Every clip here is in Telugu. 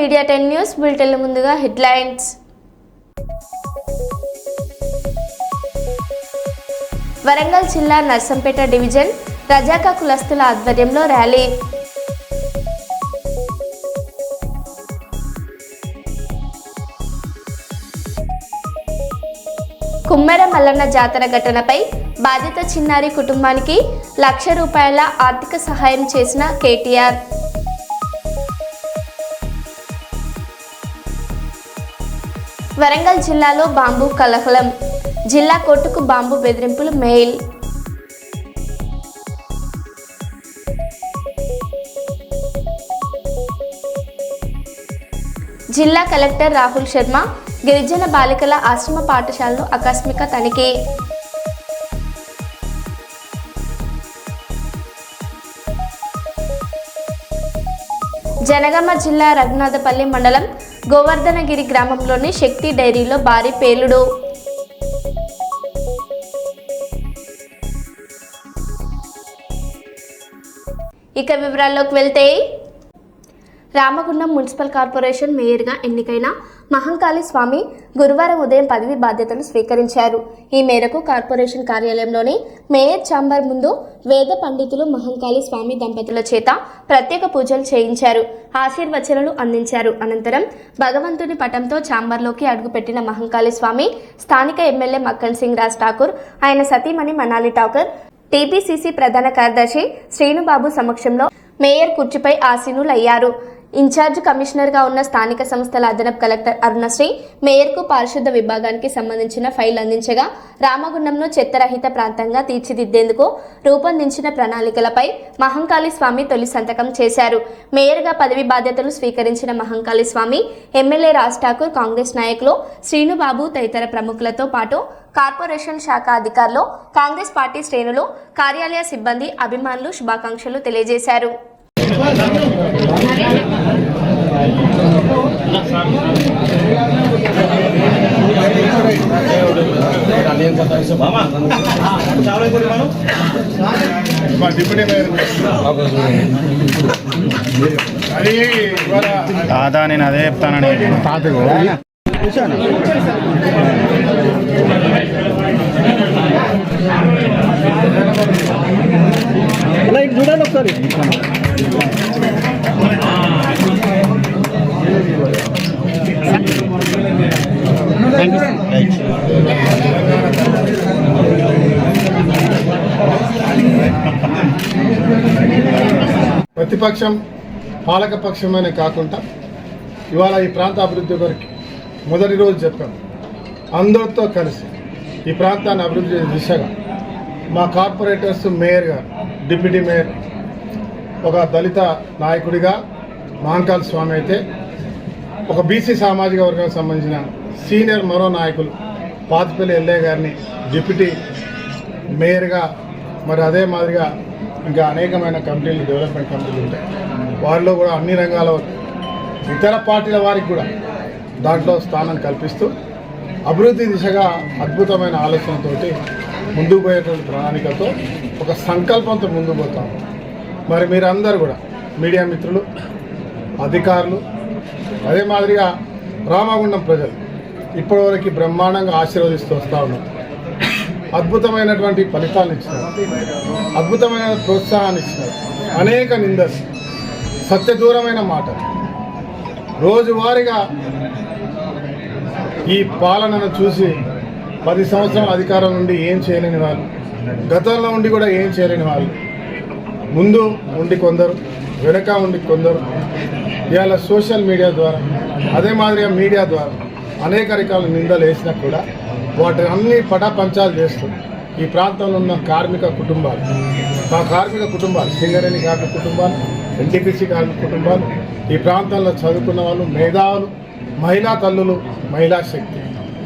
మీడియా 10 న్యూస్ బులెటిన్ల ముందుగా హెడ్లైన్స్. వరంగల్ జిల్లా నర్సంపేట డివిజన్ రజాకా కులస్తుల ఆధ్వర్యంలో ర్యాలీ. కుమ్మెర మల్లన్న జాతర ఘటనపై బాధిత చిన్నారి కుటుంబానికి ₹1,00,000 ఆర్థిక సహాయం చేసిన కేటీఆర్. వరంగల్ జిల్లాలో బాంబు కలహలం, జిల్లా కోర్టుకు బాంబు బెదిరింపులు మెయిల్. జిల్లా కలెక్టర్ రాహుల్ శర్మ గిరిజన బాలికల ఆశ్రమ పాఠశాలలో ఆకస్మిక తనిఖీ. జనగామ జిల్లా రఘునాథపల్లి మండలం గోవర్ధనగిరి గ్రామంలోని శక్తి డైరీలో భారీ పేలుడు. ఇక వివరాల్లోకి వెళ్తే, రామగుండం మున్సిపల్ కార్పొరేషన్ మేయర్గా ఎన్నికైన మహంకాళి స్వామి గురువారం ఉదయం పదవి బాధ్యతలు స్వీకరించారు. ఈ మేరకు కార్పొరేషన్ కార్యాలయంలోని మేయర్ ఛాంబర్ ముందు వేద పండితులు మహంకాళి స్వామి దంపతుల చేత ప్రత్యేక పూజలు చేయించారు, ఆశీర్వచనాలు అందించారు. అనంతరం భగవంతుని పటంతో ఛాంబర్లోకి అడుగుపెట్టిన మహంకాళి స్వామి స్థానిక ఎమ్మెల్యే మక్కన్ సింగ్ రాజ్ ఠాకూర్, ఆయన సతీమణి మనాలి ఠాకూర్, టీపీసీసీ ప్రధాన కార్యదర్శి శ్రీనుబాబు సమక్షంలో మేయర్ కుర్చీపై ఆసీనులయ్యారు. ఇన్ఛార్జ్ కమిషనర్గా ఉన్న స్థానిక సంస్థల అదనపు కలెక్టర్ అరుణశ్రీ మేయర్కు పారిశుద్ధ విభాగానికి సంబంధించిన ఫైల్ అందించగా, రామగుండంను చెత్తరహిత ప్రాంతంగా తీర్చిదిద్దేందుకు రూపొందించిన ప్రణాళికలపై మహంకాళి స్వామి తొలి సంతకం చేశారు. మేయర్గా పదవి బాధ్యతలు స్వీకరించిన మహంకాళి స్వామి ఎమ్మెల్యే రాజ్ ఠాకూర్, కాంగ్రెస్ నాయకులు శ్రీనుబాబు తదితర ప్రముఖులతో పాటు కార్పొరేషన్ శాఖ అధికారులు, కాంగ్రెస్ పార్టీ శ్రేణులు, కార్యాలయ సిబ్బంది, అభిమానులు శుభాకాంక్షలు తెలియజేశారు. కాదా, నేను అదే చెప్తానని చూడండి ఒకసారి. ప్రతిపక్షం పాలకపక్షమనే కాకుండా ఇవాళ ఈ ప్రాంత అభివృద్ధి కొరకు మొదటి రోజు చెప్పాము. అందరితో కలిసి ఈ ప్రాంతాన్ని అభివృద్ధి దిశగా మా కార్పొరేటర్స్, మేయర్ గారు, డిప్యూటీ మేయర్, ఒక దళిత నాయకుడిగా మహంకాళి స్వామి అయితే, ఒక బీసీ సామాజిక వర్గానికి సంబంధించిన సీనియర్ మరో నాయకులు పాతిపల్లి ఎల్లయ్య గారిని డిప్యూటీ మేయర్గా, మరి అదే మాదిరిగా ఇంకా అనేకమైన కమిటీలు, డెవలప్మెంట్ కమిటీలు ఉంటాయి. వారిలో కూడా అన్ని రంగాల ఇతర పార్టీల వారికి కూడా దాంట్లో స్థానం కల్పిస్తూ అభివృద్ధి దిశగా అద్భుతమైన ఆలోచనతోటి ముందుకు పోయేటువంటి ప్రణాళికతో, ఒక సంకల్పంతో ముందుకు పోతాం. మరి మీరందరూ కూడా మీడియా మిత్రులు, అధికారులు, అదే మాదిరిగా రామగుండం ప్రజలు ఇప్పటివరకు బ్రహ్మాండంగా ఆశీర్వదిస్తూ వస్తూ ఉన్నారు. అద్భుతమైనటువంటి ఫలితాలను ఇచ్చినారు, అద్భుతమైన ప్రోత్సాహాన్ని ఇచ్చినారు. అనేక నిందలు, సత్యదూరమైన మాటలు, రోజువారీగా ఈ పాలనను చూసి 10 సంవత్సరాల అధికారం నుండి ఏం చేయలేని వాళ్ళు, గతంలో ఉండి కూడా ఏం చేయలేని వాళ్ళు, ముందు ఉండి కొందరు, వెనక ఉండి కొందరు, ఇవాళ సోషల్ మీడియా ద్వారా, అదే మాదిరిగా మీడియా ద్వారా అనేక రకాల నిందలు వేసినా కూడా వాటిని అన్ని పటాపంచాలు చేస్తూ ఈ ప్రాంతంలో ఉన్న కార్మిక కుటుంబాలు, సింగరేణి కార్మిక కుటుంబాలు, ఎన్టీపీసీ కార్మిక కుటుంబాలు, ఈ ప్రాంతంలో చదువుకున్న వాళ్ళు, మేధావులు, మహిళా తల్లులు, మహిళా శక్తి,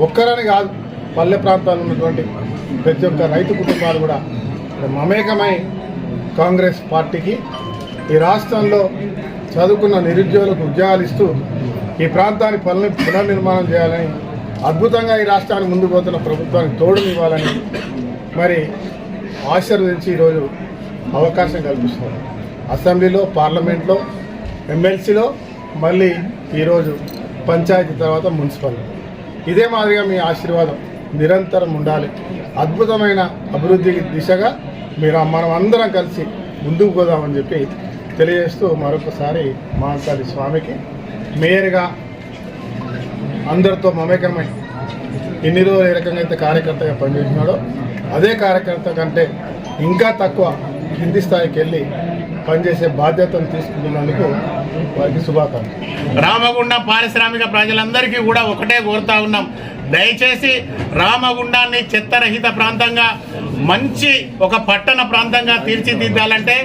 ఒక్కరని కాదు, పల్లె ప్రాంతాల్లో ఉన్నటువంటి ప్రతి ఒక్క రైతు కుటుంబాలు కూడా మమేకమై కాంగ్రెస్ పార్టీకి, ఈ రాష్ట్రంలో చదువుకున్న నిరుద్యోగులకు ఉద్యోగాలు ఇస్తూ ఈ ప్రాంతాన్ని పునర్నిర్మాణం చేయాలని, అద్భుతంగా ఈ రాష్ట్రాన్ని ముందుకు పోతున్న ప్రభుత్వానికి తోడునివ్వాలని మరి ఆశీర్వదించి ఈరోజు అవకాశం కల్పిస్తున్నారు. అసెంబ్లీలో, పార్లమెంట్లో, ఎమ్మెల్సీలో మళ్ళీ ఈరోజు పంచాయతీ తర్వాత మున్సిపల్. ఇదే మాదిరిగా మీ ఆశీర్వాదం నిరంతరం ఉండాలి. అద్భుతమైన అభివృద్ధి దిశగా మనం అందరం కలిసి ముందుకు పోదామని చెప్పి తెలియజేస్తూ మరొకసారి మహంకాళి స్వామికి మేయర్గా అందరితో మమేకమై ఎన్ని రోజులు ఏ రకంగా అయితే కార్యకర్తగా పనిచేసినాడో అదే కార్యకర్త కంటే ఇంకా తక్కువ కింది స్థాయికి వెళ్ళి పనిచేసే బాధ్యతను తీసుకుంటున్నందుకు వారికి శుభాకాంక్షలు. రామగుండం పారిశ్రామిక ప్రజలందరికీ కూడా ఒకటే కోరుతా ఉన్నాం, దయచేసి రామగుండాన్ని చెత్తరహిత ప్రాంతంగా మంచి ఒక పట్టణ ప్రాంతంగా తీర్చిదిద్దాలంటే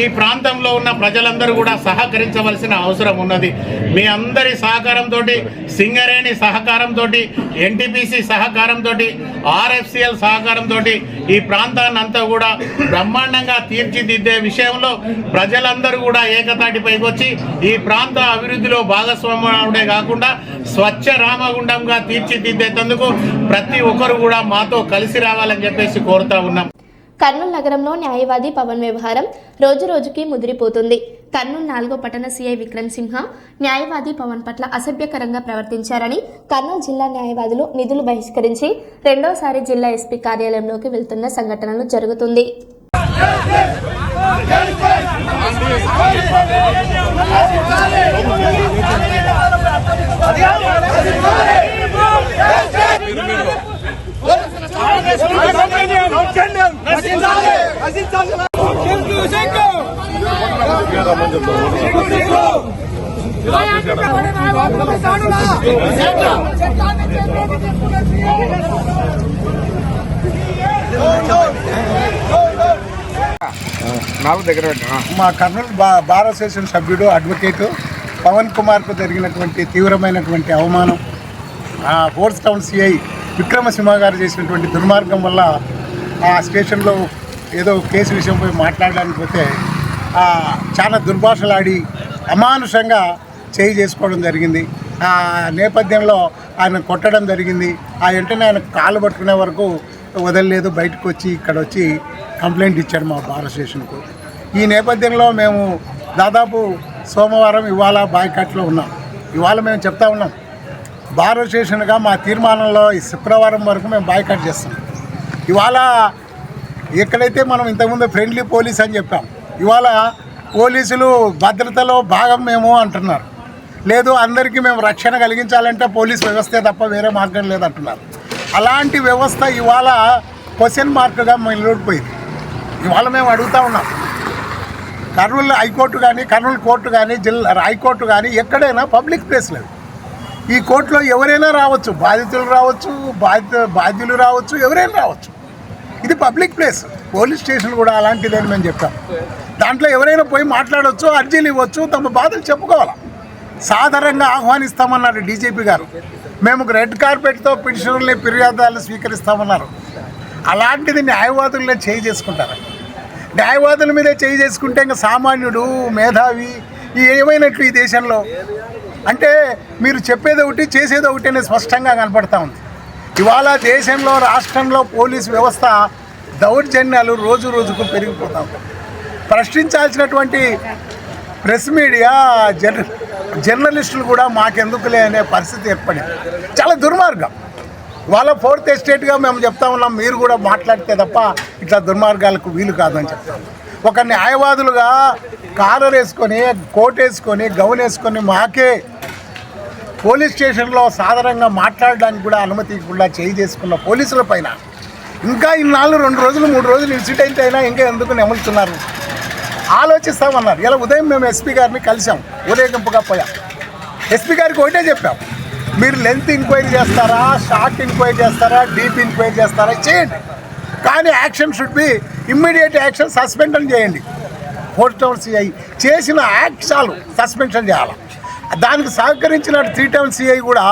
ఈ ప్రాంతంలో ఉన్న ప్రజలందరూ కూడా సహకరించవలసిన అవసరం ఉన్నది. మీ అందరి సహకారంతో, సింగరేణి సహకారంతో, ఎన్టీపీసీ సహకారంతో, ఆర్ఎఫ్సిఎల్ సహకారంతో ఈ ప్రాంతాన్ని అంతా కూడా బ్రహ్మాండంగా తీర్చిదిద్దే విషయంలో ప్రజలందరూ కూడా ఏకతాటిపైకి వచ్చి ఈ ప్రాంత అభివృద్ధిలో భాగస్వామ్యమే కాకుండా స్వచ్ఛ రామగుండంగా తీర్చిదిద్దేందుకు ప్రతి ఒక్కరు కూడా మాతో కలిసి రావాలని చెప్పేసి కోరుతా ఉన్నాం. కర్నూలు నగరంలో న్యాయవాది పవన్ వ్యవహారం రోజు రోజుకి ముదిరిపోతుంది. కర్నూలు 4వ పట్టణ సీఐ విక్రమ్ సింహ న్యాయవాది పవన్ పట్ల అసభ్యకరంగా ప్రవర్తించారని కర్నూలు జిల్లా న్యాయవాదులు నిధులు బహిష్కరించి రెండోసారి జిల్లా ఎస్పీ కార్యాలయంలోకి వెళ్తున్న సంఘటనలు జరుగుతుంది. మా కర్నూలు బార్ అసోసియేషన్ సభ్యుడు అడ్వకేటు పవన్ కుమార్కు జరిగినటువంటి తీవ్రమైనటువంటి అవమానం, ఫోర్స్ టౌన్ సిఐ విక్రమసింహ గారు చేసినటువంటి దుర్మార్గం వల్ల ఆ స్టేషన్లో ఏదో కేసు విషయంపై మాట్లాడడానికి పోతే చాలా దుర్భాషలాడి అమానుషంగా చేయి చేసుకోవడం జరిగింది. ఆ నేపథ్యంలో ఆయన కొట్టడం జరిగింది. ఆ వెంటనే ఆయన కాళ్ళు పట్టుకునే వరకు వదలలేదు, బయటకు వచ్చి ఇక్కడ వచ్చి కంప్లైంట్ ఇచ్చాడు మా బార్ అసోసియేషన్కు. ఈ నేపథ్యంలో మేము దాదాపు సోమవారం ఇవాళ బాయ్కాట్లో ఉన్నాం. ఇవాళ మేము చెప్తా ఉన్నాం, బార్ అసోసియేషన్గా మా తీర్మానంలో ఈ శుక్రవారం వరకు మేము బాయ్కాట్ చేస్తాం. ఇవాళ ఎక్కడైతే మనం ఇంతకుముందు ఫ్రెండ్లీ పోలీస్ అని చెప్పాం, ఇవాళ పోలీసులు భద్రతలో భాగం మేము అంటున్నారు. లేదు, అందరికీ మేము రక్షణ కలిగించాలంటే పోలీస్ వ్యవస్థే తప్ప వేరే మార్గం లేదంటున్నారు. అలాంటి వ్యవస్థ ఇవాళ క్వశ్చన్ మార్క్గా నిలబడిపోయింది. ఇవాళ మేము అడుగుతూ ఉన్నాం, కర్నూలు హైకోర్టు కానీ, కర్నూలు కోర్టు కానీ, జిల్లా హైకోర్టు కానీ ఎక్కడైనా పబ్లిక్ ప్లేస్ లేదు. ఈ కోర్టులో ఎవరైనా రావచ్చు, బాధితులు రావచ్చు, బాధ్యులు రావచ్చు, ఎవరైనా రావచ్చు. ఇది పబ్లిక్ ప్లేస్. పోలీస్ స్టేషన్ కూడా అలాంటిదని మేము చెప్పాం. దాంట్లో ఎవరైనా పోయి మాట్లాడవచ్చు, అర్జీలు ఇవ్వచ్చు, తమ బాధలు చెప్పుకోవాలి. సాధారణంగా ఆహ్వానిస్తామన్నారు డీజీపీ గారు. మేము రెడ్ కార్పెట్తో పిటిషన్లని ఫిర్యాదులు స్వీకరిస్తామన్నారు. అలాంటిది న్యాయవాదులనే చేయి చేసుకుంటారు. న్యాయవాదుల మీదే చేయి చేసుకుంటే ఇంకా సామాన్యుడు, మేధావి ఏమైనట్లు ఈ దేశంలో? అంటే మీరు చెప్పేది ఒకటి, చేసేది ఒకటి అనేది స్పష్టంగా కనపడతా ఉంది. ఇవాళ దేశంలో, రాష్ట్రంలో పోలీస్ వ్యవస్థ దౌర్జన్యాలు రోజు రోజుకు పెరిగిపోతా ఉంటాయి. ప్రశ్నించాల్సినటువంటి ప్రెస్ మీడియా, జర్నలిస్టులు కూడా మాకెందుకులే అనే పరిస్థితి ఏర్పడింది. చాలా దుర్మార్గం. వాళ్ళ ఫోర్త్ ఎస్టేట్గా మేము చెప్తా ఉన్నాం, మీరు కూడా మాట్లాడితే తప్ప ఇట్లా దుర్మార్గాలకు వీలు కాదని చెప్తాం. ఒక న్యాయవాదులుగా కాలర్ వేసుకొని, కోట్ వేసుకొని, గౌన్ వేసుకొని మాకే పోలీస్ స్టేషన్లో సాధారణంగా మాట్లాడడానికి కూడా అనుమతి ఇవ్వకుండా చేయి చేసుకున్న పోలీసుల పైన ఇంకా ఇన్నాళ్ళు 2 రోజులు 3 రోజులు ఇన్సిడెంట్ అయినా ఇంకా ఎందుకు నెమలుతున్నారు? ఆలోచిస్తామన్నారు. ఇలా ఉదయం మేము ఎస్పీ గారిని కలిసాం, ఊరేగింపుగా పోయాం. ఎస్పీ గారికి ఒకటే చెప్పాం, మీరు లెంత్ ఎంక్వైరీ చేస్తారా, షార్ట్ ఎంక్వైరీ చేస్తారా, డీప్ ఎంక్వైరీ చేస్తారా, చేయండి. కానీ action should be immediate action. Suspend చేయండి. ఫోర్త్ టౌన్ సిఐ చేసిన యాక్ట్ చాలు, సస్పెన్షన్ చేయాలి. దానికి సహకరించిన 3 టౌన్ సిఐ కూడా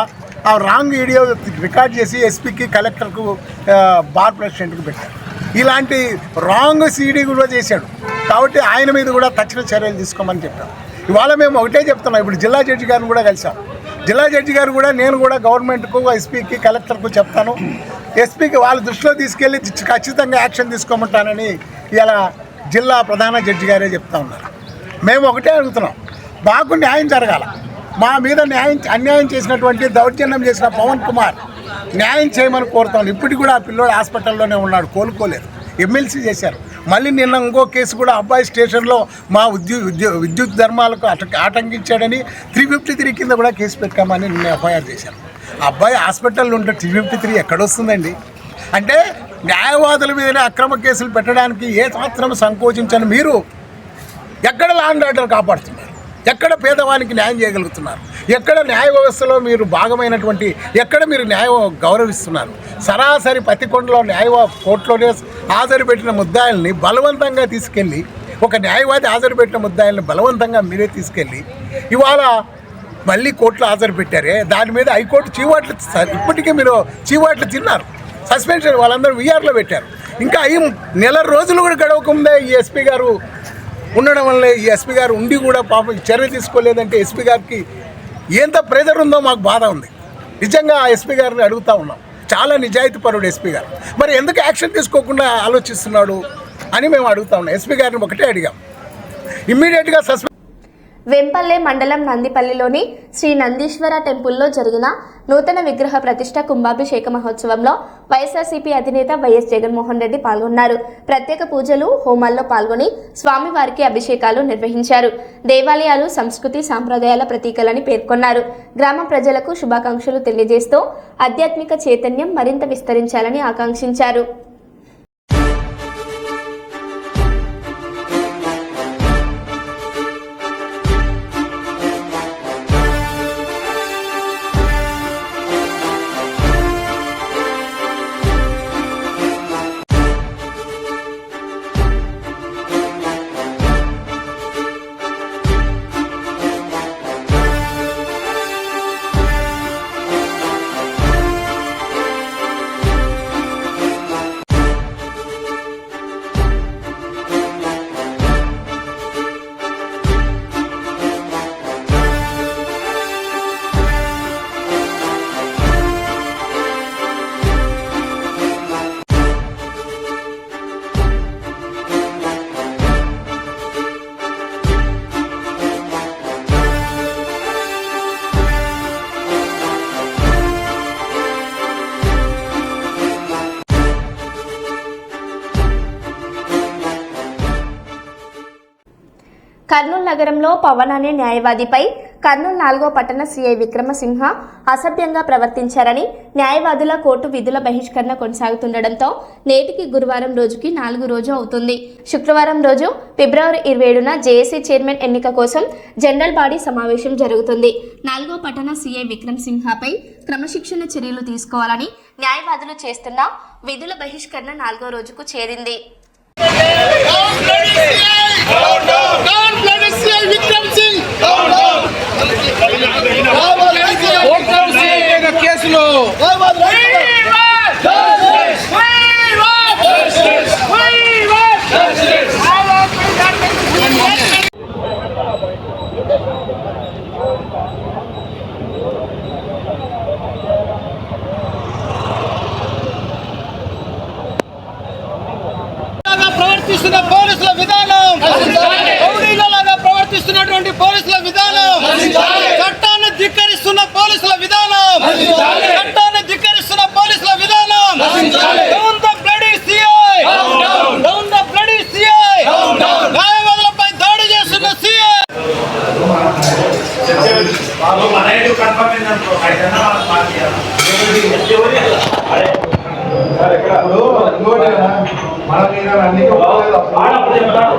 ఆ రాంగ్ వీడియో రికార్డ్ చేసి ఎస్పీకి, కలెక్టర్కు, బార్ ప్రెసిడెంట్కి పెట్టారు. ఇలాంటి రాంగ్ సీడీ కూడా చేశాడు. కాబట్టి ఆయన మీద కూడా తక్షణ చర్యలు తీసుకోమని చెప్పాం. ఇవాళ మేము ఒకటే చెప్తున్నాం, ఇప్పుడు జిల్లా జడ్జి గారిని కూడా కలిసాం. జిల్లా జడ్జి గారు కూడా నేను కూడా గవర్నమెంట్కు, ఎస్పీకి, కలెక్టర్కు చెప్తాను, ఎస్పీకి వాళ్ళ దృష్టిలో తీసుకెళ్ళి ఖచ్చితంగా యాక్షన్ తీసుకోమంటానని ఇలా జిల్లా ప్రధాన జడ్జి గారే చెప్తా ఉన్నారు. మేము ఒకటే అడుగుతున్నాం, మాకు న్యాయం జరగాల. మా మీద అన్యాయం చేసినటువంటి దౌర్జన్యం చేసిన పవన్ కుమార్ న్యాయం చేయమని కోరుతాను. ఇప్పటికి కూడా ఆ పిల్లోడు హాస్పిటల్లోనే ఉన్నాడు, కోలుకోలేదు. ఎమ్మెల్సీ చేశారు. మళ్ళీ నిన్న ఇంకో కేసు కూడా అబ్బాయి స్టేషన్లో మా విద్యుత్ ధర్మాలకు ఆటంకించాడని 353 కింద కూడా కేసు పెట్టామని నిన్న ఎఫ్ఐఆర్ చేశారు. అబ్బాయి హాస్పిటల్లో ఉంటే 353 ఎక్కడొస్తుందండి? అంటే న్యాయవాదుల మీదనే అక్రమ కేసులు పెట్టడానికి ఏ మాత్రం సంకోచించని మీరు ఎక్కడ లా అండ్ ఆర్డర్ కాపాడుతున్నారు? ఎక్కడ పేదవానికి న్యాయం చేయగలుగుతున్నారు? ఎక్కడ న్యాయ వ్యవస్థలో మీరు భాగమైనటువంటి ఎక్కడ మీరు న్యాయం గౌరవిస్తున్నారు? సరాసరి పత్తికొండలో కోర్టులోనే హాజరుపెట్టిన ముద్దాయిల్ని బలవంతంగా తీసుకెళ్ళి, ఒక న్యాయవాది హాజరుపెట్టిన ముద్దాయిల్ని బలవంతంగా మీరే తీసుకెళ్ళి ఇవాళ మళ్ళీ కోర్టులో హాజరుపెట్టారే, దాని మీద హైకోర్టు చీవాట్లు ఇప్పటికీ మీరు చీవాట్లు తిన్నారు. సస్పెన్షన్ వాళ్ళందరూ వీఆర్లో పెట్టారు. ఇంకా నెల రోజులు కూడా గడవకముందే ఈ ఎస్పీ గారు ఉండడం వల్ల, ఈ ఎస్పీ గారు ఉండి కూడా పాపం చర్య తీసుకోలేదంటే ఎస్పీ గారికి ఎంత ప్రెజర్ ఉందో మాకు బాధ ఉంది. నిజంగా ఆ ఎస్పీ గారిని అడుగుతూ ఉన్నాం. చాలా నిజాయితీపరుడు ఎస్పీ గారు, మరి ఎందుకు యాక్షన్ తీసుకోకుండా ఆలోచిస్తున్నాడు అని మేము అడుగుతా ఉన్నాం. ఎస్పీ గారిని ఒకటే అడిగాం, ఇమ్మీడియట్గా వెంపల్లె మండలం నందిపల్లిలోని శ్రీ నందీశ్వర టెంపుల్లో జరిగిన నూతన విగ్రహ ప్రతిష్ట కుంభాభిషేక మహోత్సవంలో వైఎస్ఆర్సీపీ అధినేత వైఎస్ జగన్మోహన్ రెడ్డి పాల్గొన్నారు. ప్రత్యేక పూజలు, హోమాల్లో పాల్గొని స్వామివారికి అభిషేకాలు నిర్వహించారు. దేవాలయాలు సంస్కృతి సాంప్రదాయాల ప్రతీకలని పేర్కొన్నారు. గ్రామ ప్రజలకు శుభాకాంక్షలు తెలియజేస్తూ ఆధ్యాత్మిక చైతన్యం మరింత విస్తరించాలని ఆకాంక్షించారు. కర్నూలు నగరంలో పవన్ అనే న్యాయవాదిపై కర్నూలు 4వ పట్టణ సిఐ విక్రమసింహ అసభ్యంగా ప్రవర్తించారని న్యాయవాదుల కోర్టు విధుల బహిష్కరణ కొనసాగుతుండటంతో నేటికి గురువారం రోజుకి 4వ రోజు అవుతుంది. శుక్రవారం రోజు ఫిబ్రవరి 27న జేఏసీ చైర్మన్ ఎన్నిక కోసం జనరల్ బాడీ సమావేశం జరుగుతుంది. 4వ పట్టణ సిఐ విక్రమసింహపై క్రమశిక్షణ చర్యలు తీసుకోవాలని న్యాయవాదులు చేస్తున్న విధుల బహిష్కరణ 4వ రోజుకు చేరింది. కేసులో ప్రవర్తిస్తున్న పోలీసుల విధానం, రౌడీలలాగా ప్రవర్తిస్తున్నటువంటి పోలీసుల విధానం, చట్టాన్ని ధిక్కరిస్తున్న పోలీసుల విధానం, చట్టాన్ని ధిక్కరిస్తున్న పోలీసుల విధానం. Down the bloody CI, down the bloody CI, న్యాయవాదులపై దాడి చేస్తున్న సిఐ.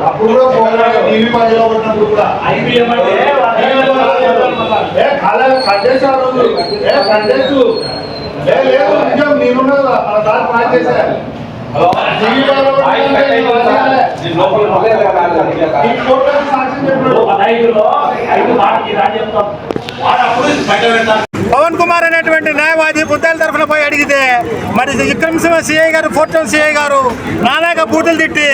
అప్పుడు కూడా టీవీ పనిలో ఉన్నప్పుడు కూడా లేదు నిజం నేనున్నా మన దాని ప్లాన్ చేశారు. సాక్ష్యం చెప్పాడు. పవన్ కుమార్ అనేటువంటి న్యాయవాది బుద్ధాల తరఫున పోయి అడిగితే మరి విక్రమసింహ సిఐ గారు, ఫోర్త్ టౌన్ సిఐ గారు నానాక బూతులు తిట్టి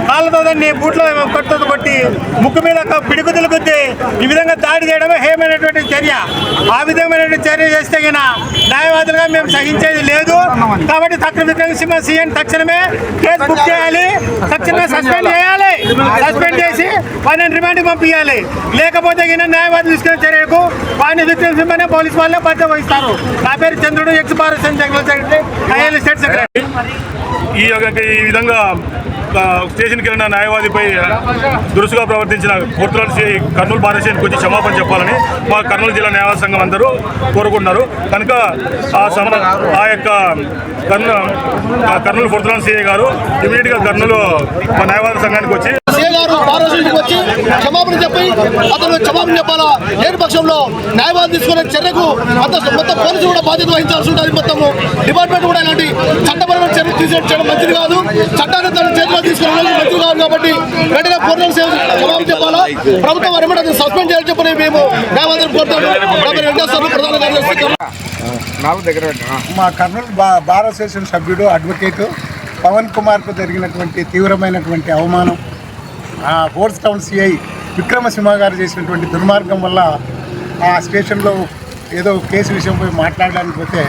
కాళ్ళతో దాన్ని బూట్లో కొట్టుతో కొట్టి ముక్కు మీద పిడుగుతులు గుద్ది ఈ విధంగా దాడి చేయడమే హేమైనటువంటి చర్య. ఆ విధమైనటువంటి చర్య చేస్తే న్యాయవాదులుగా మేము సహించేది లేదు. కాబట్టి విక్రమసింహ సిఐని తక్షణమే కేసు బుక్ చేయాలి, తక్షణమే సస్పెండ్ చేయాలి. సస్పెండ్ చేసి వారిని రిమాండ్కి పంపించాలి. లేకపోతే న్యాయవాదులు తీసుకునే చర్యకు వారిని విక్రమసింహనే పోలీసు వాళ్ళే బాధ్యత వహిస్తారు. నా పేరు చంద్రుడు, X Bharat general secretary, IL state secretary. ఈ విధంగా స్టేషన్కి వెళ్ళిన న్యాయవాదిపై దురుసుగా ప్రవర్తించిన కోర్టుల సిఐ కర్నూలు బార్ స్టేషన్కి వచ్చి క్షమాపణ చెప్పాలని మా కర్నూలు జిల్లా న్యాయవాద సంఘం అందరూ కోరుకుంటున్నారు. కనుక ఆ యొక్క కర్నూలు ఫోర్త్ టౌన్ సిఐ గారు ఇమీడియట్గా కర్నూలు మా న్యాయవాద సంఘానికి వచ్చి క్షమాపణ చెప్పి అతను క్షమాపణ చెప్పాలా. లేని పక్షంలో న్యాయవాదం తీసుకునే చర్యకు మొత్తం పోలీసులు కూడా బాధ్యత వహించాల్సి ఉంటుంది. మొత్తము డిపార్ట్మెంట్ కూడా ఇలాంటి చట్టపరమైన చర్యలు తీసుకోవడం మంచిది కాదు. చట్టాన్ని తన చేతిలో తీసుకునే మంచిది కాదు. కాబట్టి వెంటనే పూర్ణ క్షమాపణ చెప్పాలా. ప్రభుత్వం వెంటనే సస్పెండ్ చేయాలని చెప్పని మేము న్యాయవాదులు కోరుతాము. ప్రధాన కార్యదర్శి మా కర్నూలు బార్ అసోసియేషన్ సభ్యుడు అడ్వకేటు పవన్ కుమార్కు జరిగినటువంటి తీవ్రమైనటువంటి అవమానం, ఫోర్త్ టౌన్ సిఐ విక్రమసింహ గారు చేసినటువంటి దుర్మార్గం వల్ల ఆ స్టేషన్లో ఏదో కేసు విషయంపై మాట్లాడడానికి పోతే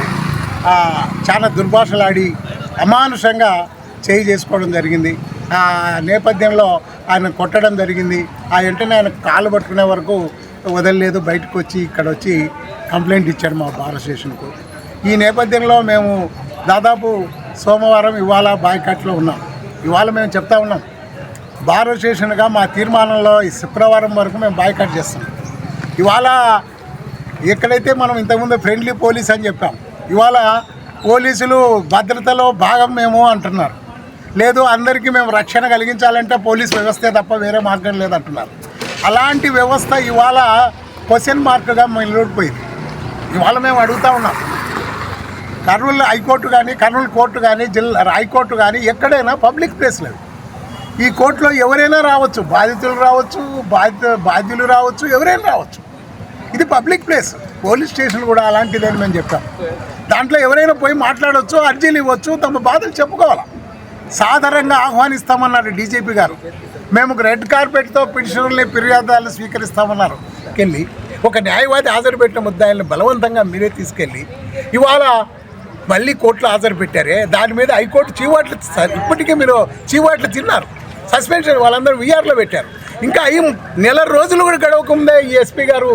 చాలా దుర్భాషలాడి అమానుషంగా చేయి చేసుకోవడం జరిగింది. ఆ నేపథ్యంలో ఆయన కొట్టడం జరిగింది. ఆ వెంటనే ఆయన కాళ్ళు పట్టుకునే వరకు వదలలేదు. బయటకు వచ్చి ఇక్కడ వచ్చి కంప్లైంట్ ఇచ్చాడు మా బార్ స్టేషన్కు. ఈ నేపథ్యంలో మేము దాదాపు సోమవారం ఇవాళ బాయ్కాట్లో ఉన్నాం. ఇవాళ మేము చెప్తా ఉన్నాం, బార్ అసోసియేషన్గా మా తీర్మానంలో ఈ శుక్రవారం వరకు మేము బాయ్కాట్ చేస్తాం. ఇవాళ ఎక్కడైతే మనం ఇంతకుముందు ఫ్రెండ్లీ పోలీస్ అని చెప్పాం, ఇవాళ పోలీసులు భద్రతలో భాగం మేము అంటున్నారు. లేదు, అందరికీ మేము రక్షణ కలిగించాలంటే పోలీస్ వ్యవస్థే తప్ప వేరే మార్గం లేదంటున్నారు. అలాంటి వ్యవస్థ ఇవాళ క్వశ్చన్ మార్క్గా నిలబడిపోయింది. ఇవాళ మేము అడుగుతూ ఉన్నాం, కర్నూలు హైకోర్టు కానీ, కర్నూలు కోర్టు కానీ, జిల్లా హైకోర్టు కానీ ఎక్కడైనా పబ్లిక్ ప్లేస్లు. ఈ కోర్టులో ఎవరైనా రావచ్చు, బాధితులు రావచ్చు, బాధ్యులు రావచ్చు, ఎవరైనా రావచ్చు. ఇది పబ్లిక్ ప్లేస్. పోలీస్ స్టేషన్ కూడా అలాంటిదని మేము చెప్తాం. దాంట్లో ఎవరైనా పోయి మాట్లాడవచ్చు, అర్జీలు ఇవ్వచ్చు, తమ బాధలు చెప్పుకోవాలి. సాధారణంగా ఆహ్వానిస్తామన్నారు డీజీపీ గారు. మేము రెడ్ కార్పెట్తో పిటిషనర్ని ఫిర్యాదులు స్వీకరిస్తామన్నారు. వెళ్ళి ఒక న్యాయవాది హాజరు పెట్టిన ముద్దాయిల్ని బలవంతంగా మీరే తీసుకెళ్ళి ఇవాళ మళ్ళీ కోర్టులో హాజరు పెట్టారే, దాని మీద హైకోర్టు చీవాట్లు ఇప్పటికీ మీరు చీవాట్లు తిన్నారు. సస్పెన్షన్ వాళ్ళందరూ వీఆర్లో పెట్టారు. ఇంకా నెల రోజులు కూడా గడవకముందే ఈ ఎస్పీ గారు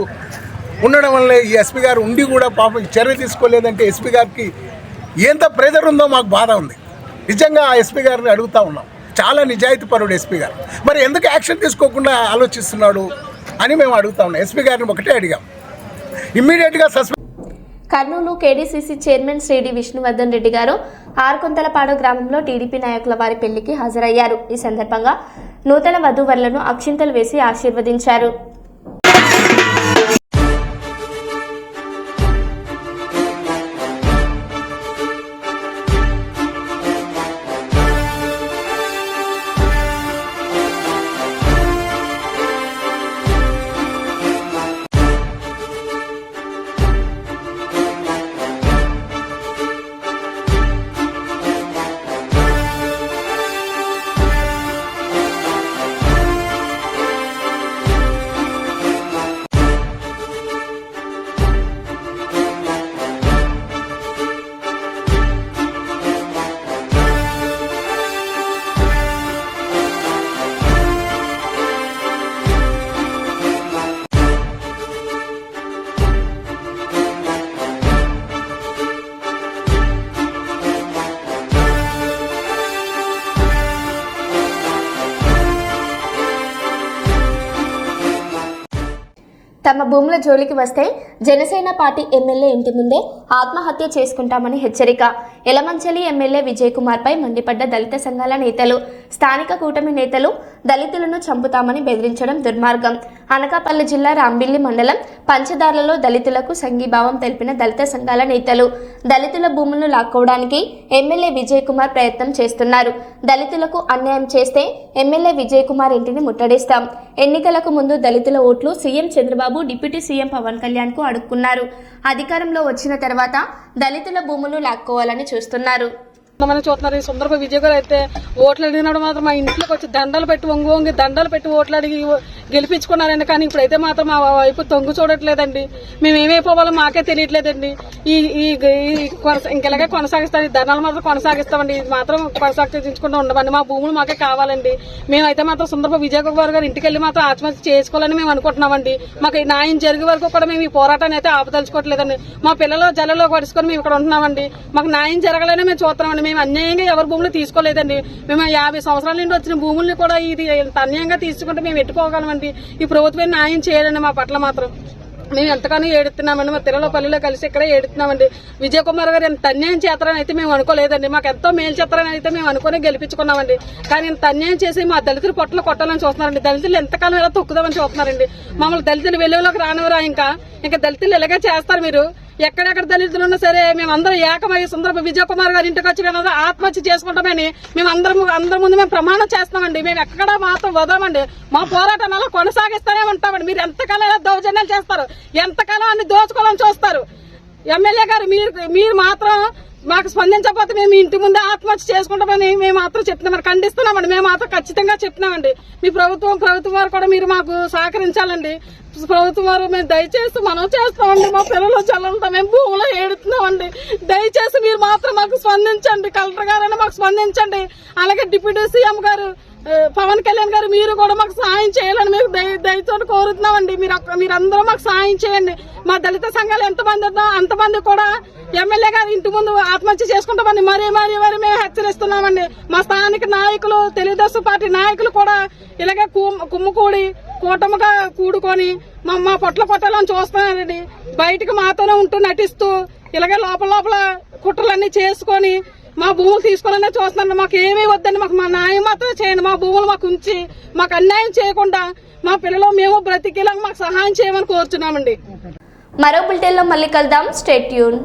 ఉండడం వల్ల, ఈ ఎస్పీ గారు ఉండి కూడా పాపం చర్య తీసుకోలేదంటే ఎస్పీ గారికి ఎంత ప్రెజర్ ఉందో మాకు బాధ ఉంది. నిజంగా ఆ ఎస్పీ గారిని అడుగుతూ ఉన్నాం. చాలా నిజాయితీపరుడు ఎస్పీ గారు, మరి ఎందుకు యాక్షన్ తీసుకోకుండా ఆలోచిస్తున్నాడు అని మేము అడుగుతా ఉన్నాం. ఎస్పీ గారిని ఒకటే అడిగాం, ఇమ్మీడియట్గా సస్పెండ్. కర్నూలు కేడీసీసీ చైర్మన్ శ్రీడి విష్ణువర్ధన్ రెడ్డి గారు ఆర్కొంతలపాడు గ్రామంలో టీడీపీ నాయకుల వారి పెళ్లికి హాజరయ్యారు. ఈ సందర్భంగా నూతన వధూవరులను అక్షింతలు వేసి ఆశీర్వదించారు. తమ భూముల జోలికి వస్తే జనసేన పార్టీ ఎమ్మెల్యే ఇంటి ముందే ఆత్మహత్య చేసుకుంటామని హెచ్చరిక. ఎలమంచలి ఎమ్మెల్యే విజయ్ కుమార్ పై మండిపడ్డ దళిత సంఘాల నేతలు. స్థానిక కూటమి నేతలు దళితులను చంపుతామని బెదిరించడం దుర్మార్గం. అనకాపల్లి జిల్లా రాంబిల్లి మండలం పంచదార్లలో దళితులకు సంఘీభావం తెలిపిన దళిత సంఘాల నేతలు. దళితుల భూములను లాక్కోవడానికి ఎమ్మెల్యే విజయ్ కుమార్ ప్రయత్నం చేస్తున్నారు. దళితులకు అన్యాయం చేస్తే ఎమ్మెల్యే విజయ్ కుమార్ ఇంటిని ముట్టడిస్తాం. ఎన్నికలకు ముందు దళితుల ఓట్లు CM Chandrababu, deputy CM Pawan Kalyan కు అడుక్కున్నారు. అధికారంలో వచ్చిన తర్వాత దళితుల భూములు లాక్కోవాలని చూస్తున్నారు. మనం చూస్తున్నారు. ఈ సుందరప విజయ్ గారు అయితే ఓట్లు అడిగినాడు మాత్రం మా ఇంట్లోకి వచ్చి దండలు పెట్టి వంగి దండలు పెట్టి ఓట్లు అడిగి గెలిపించుకున్నారండి. కానీ ఇప్పుడైతే మాత్రం మా వైపు తొంగు చూడట్లేదండి. మేము ఏమైపోవాలో మాకే తెలియట్లేదండి. ఇంకెలాగే కొనసాగిస్తారు. ఈ ధర్నాలు మాత్రం కొనసాగిస్తామండి. ఇది మాత్రం కొనసాగించుకుంటూ ఉండమండి. మా భూములు మాకే కావాలండి. మేమైతే మాత్రం సుందరప విజయ్ గారు ఇంటికి వెళ్ళి మాత్రం ఆత్మహత్య చేసుకోవాలని మేము అనుకుంటున్నామండి. మాకు న్యాయం జరిగే వరకు కూడా మేము ఈ పోరాటాన్ని అయితే ఆపదలుచుకోవట్లేదండి. మా పిల్లలు జల్లలో పడుచుకొని మేము ఇక్కడ ఉంటున్నామండి. మాకు న్యాయం జరగాలని మేము చూస్తున్నామండి. మేము అన్యాయంగా ఎవరి భూములు తీసుకోలేదండి. మేము 50 సంవత్సరాల నుండి వచ్చిన భూముల్ని కూడా ఇది అన్యాయంగా తీసుకుంటే మేము ఎట్టుకోగలమండి. ఈ ప్రభుత్వం న్యాయం చేయాలండి మా పట్ల మాత్రం. మేము ఎంతగానో ఏడుతున్నామండి. మా పిల్లల పల్లెలో కలిసి ఇక్కడే ఏడుతున్నామండి. విజయ్ కుమార్ గారు ఎంత అన్యాయం చేస్తారని అయితే మేము అనుకోలేదండి. మాకు ఎంతో మేలు చేస్తారని అయితే మేము అనుకుని గెలిపించుకున్నామండి. కానీ ఇంత అన్యాయం చేసి మా దళితులు పొట్టలు కొట్టాలని చూస్తున్నారండి. దళితులు ఎంతకాలం ఎలా తొక్కుదామని చూస్తున్నారండి. మమ్మల్ని దళితులు వెలుగులోకి రానివరా? ఇంకా దళితులు ఇలాగే చేస్తారు. మీరు ఎక్కడెక్కడ దళితులు ఉన్నా సరే మేమందరం ఏకమై సుందరప విజయ్ కుమార్ గారి ఇంటికి వచ్చి మేము ఆత్మహత్య చేసుకుంటామని మేము అందరి ముందు మేము ప్రమాణం చేస్తామండి. మేము ఎక్కడ మాత్రం వదలమండి. మా పోరాటాన్ని అలా కొనసాగిస్తూనే ఉంటామండి. మీరు ఎంతకాలం ఇలా దౌర్జన్యాలు చేస్తారు, ఎంతకాలం అన్ని దోచుకోవాలని చూస్తారు. ఎమ్మెల్యే గారు మీరు మాత్రం మాకు స్పందించకపోతే మేము ఇంటి ముందే ఆత్మహత్య చేసుకుంటామని మేము మాత్రం చెప్తున్నామని ఖండిస్తున్నామండి. మేము మాత్రం ఖచ్చితంగా చెప్తున్నామండి. మీ ప్రభుత్వం వారు కూడా మీరు మాకు సహకరించాలండి. ప్రభుత్వం వారు మేము దయచేసి మనం చేస్తామండి. మా పిల్లలు చల్లంతా మేము భూమిలో ఏడుతున్నామండి. దయచేసి మీరు మాత్రం మాకు స్పందించండి. కలెక్టర్ గారైనా మాకు స్పందించండి. అలాగే డిప్యూటీ సీఎం గారు పవన్ కళ్యాణ్ గారు మీరు కూడా మాకు సహాయం చేయాలని మేము దయతో కోరుతున్నామండి. మీరందరూ మాకు సహాయం చేయండి. మా దళిత సంఘాలు ఎంతమంది ఉందో అంతమంది కూడా ఎమ్మెల్యే గారు ఇంటి ముందు ఆత్మహత్య చేసుకుంటామని మరీ మేము హెచ్చరిస్తున్నామండి. మా స్థానిక నాయకులు, తెలుగుదేశం పార్టీ నాయకులు కూడా ఇలాగే కుమ్ముకూడి కూటమిగా కూడుకొని మా పొట్ల కొట్టాలని చూస్తున్నారండి. బయటకు మాతోనే ఉంటూ నటిస్తూ ఇలాగే లోపల కుట్రలన్నీ చేసుకొని మా భూములు తీసుకోవాలనే చూస్తున్నాను. మాకు ఏమీ వద్దండి. మాకు మా న్యాయం మాత్రం చేయండి. మా భూములు మాకు ఉంచి మాకు అన్యాయం చేయకుండా మా పిల్లలు మేము బ్రతికేలాగా మాకు సహాయం చేయమని కోరుచున్నామండి. మరో బులెటిన్లో మళ్ళీ కలుద్దాం. Stay tune.